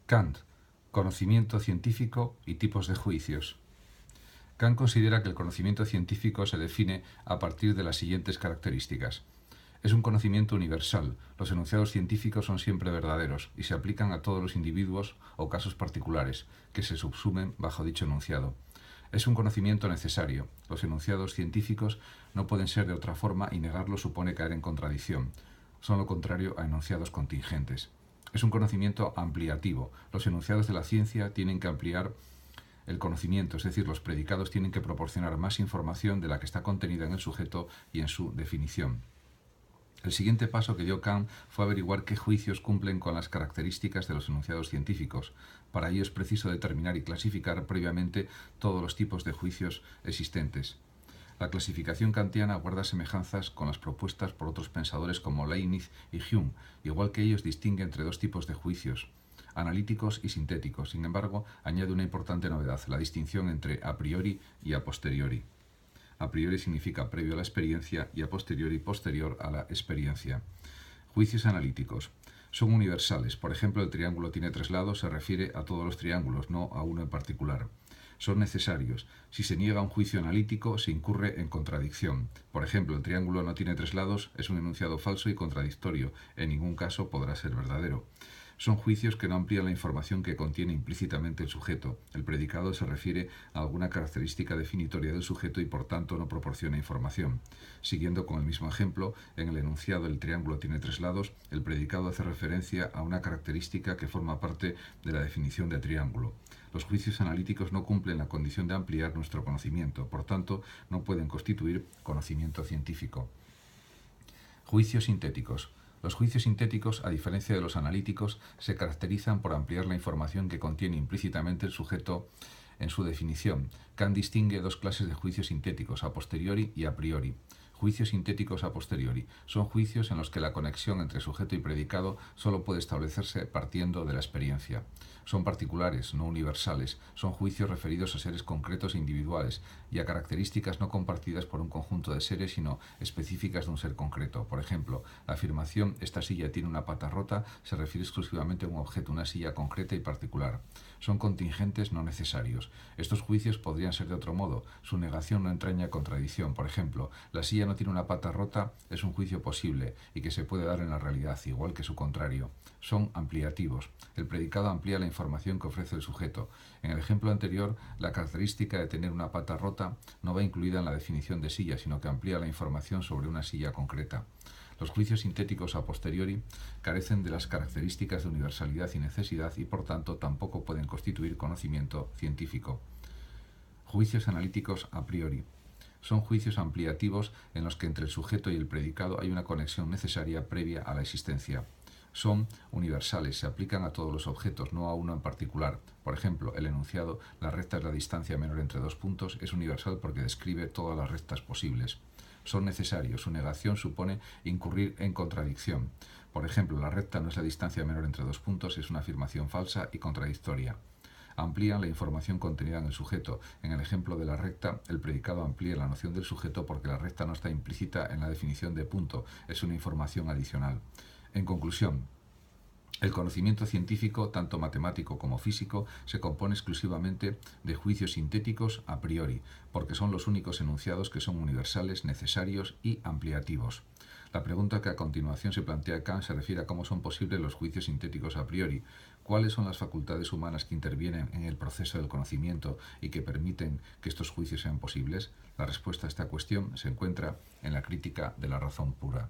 Kant, conocimiento científico y tipos de juicios. Kant considera que el conocimiento científico se define a partir de las siguientes características. Es un conocimiento universal. Los enunciados científicos son siempre verdaderos y se aplican a todos los individuos o casos particulares que se subsumen bajo dicho enunciado. Es un conocimiento necesario. Los enunciados científicos no pueden ser de otra forma y negarlo supone caer en contradicción. Son lo contrario a enunciados contingentes. Es un conocimiento ampliativo. Los enunciados de la ciencia tienen que ampliar el conocimiento, es decir, los predicados tienen que proporcionar más información de la que está contenida en el sujeto y en su definición. El siguiente paso que dio Kant fue averiguar qué juicios cumplen con las características de los enunciados científicos. Para ello es preciso determinar y clasificar previamente todos los tipos de juicios existentes. La clasificación kantiana guarda semejanzas con las propuestas por otros pensadores como Leibniz y Hume, igual que ellos distingue entre dos tipos de juicios, analíticos y sintéticos. Sin embargo, añade una importante novedad, la distinción entre a priori y a posteriori. A priori significa previo a la experiencia y a posteriori posterior a la experiencia. Juicios analíticos. Son universales. Por ejemplo, el triángulo tiene tres lados, se refiere a todos los triángulos, no a uno en particular. Son necesarios. Si se niega un juicio analítico, se incurre en contradicción. Por ejemplo, el triángulo no tiene tres lados, es un enunciado falso y contradictorio. En ningún caso podrá ser verdadero. Son juicios que no amplían la información que contiene implícitamente el sujeto. El predicado se refiere a alguna característica definitoria del sujeto y por tanto no proporciona información. Siguiendo con el mismo ejemplo, en el enunciado el triángulo tiene tres lados, el predicado hace referencia a una característica que forma parte de la definición de triángulo. Los juicios analíticos no cumplen la condición de ampliar nuestro conocimiento, por tanto no pueden constituir conocimiento científico. Juicios sintéticos. Los juicios sintéticos, a diferencia de los analíticos, se caracterizan por ampliar la información que contiene implícitamente el sujeto en su definición. Kant distingue dos clases de juicios sintéticos, a posteriori y a priori. Juicios sintéticos a posteriori son juicios en los que la conexión entre sujeto y predicado solo puede establecerse partiendo de la experiencia. Son particulares, no universales, son juicios referidos a seres concretos e individuales y a características no compartidas por un conjunto de seres, sino específicas de un ser concreto. Por ejemplo, la afirmación «esta silla tiene una pata rota» se refiere exclusivamente a un objeto, una silla concreta y particular. Son contingentes, no necesarios. Estos juicios podrían ser de otro modo. Su negación no entraña contradicción. Por ejemplo, la silla no tiene una pata rota es un juicio posible y que se puede dar en la realidad, igual que su contrario. Son ampliativos. El predicado amplía la información que ofrece el sujeto. En el ejemplo anterior, la característica de tener una pata rota no va incluida en la definición de silla, sino que amplía la información sobre una silla concreta. Los juicios sintéticos a posteriori carecen de las características de universalidad y necesidad y por tanto tampoco pueden constituir conocimiento científico. Juicios analíticos a priori. Son juicios ampliativos en los que entre el sujeto y el predicado hay una conexión necesaria previa a la existencia. Son universales, se aplican a todos los objetos, no a uno en particular. Por ejemplo, el enunciado «la recta es la distancia menor entre dos puntos» es universal porque describe todas las rectas posibles. Son necesarios, su negación supone incurrir en contradicción. Por ejemplo, la recta no es la distancia menor entre dos puntos, es una afirmación falsa y contradictoria. Amplían la información contenida en el sujeto. En el ejemplo de la recta, el predicado amplía la noción del sujeto porque la recta no está implícita en la definición de punto, es una información adicional. En conclusión, el conocimiento científico, tanto matemático como físico, se compone exclusivamente de juicios sintéticos a priori, porque son los únicos enunciados que son universales, necesarios y ampliativos. La pregunta que a continuación se plantea Kant se refiere a cómo son posibles los juicios sintéticos a priori. ¿Cuáles son las facultades humanas que intervienen en el proceso del conocimiento y que permiten que estos juicios sean posibles? La respuesta a esta cuestión se encuentra en la crítica de la razón pura.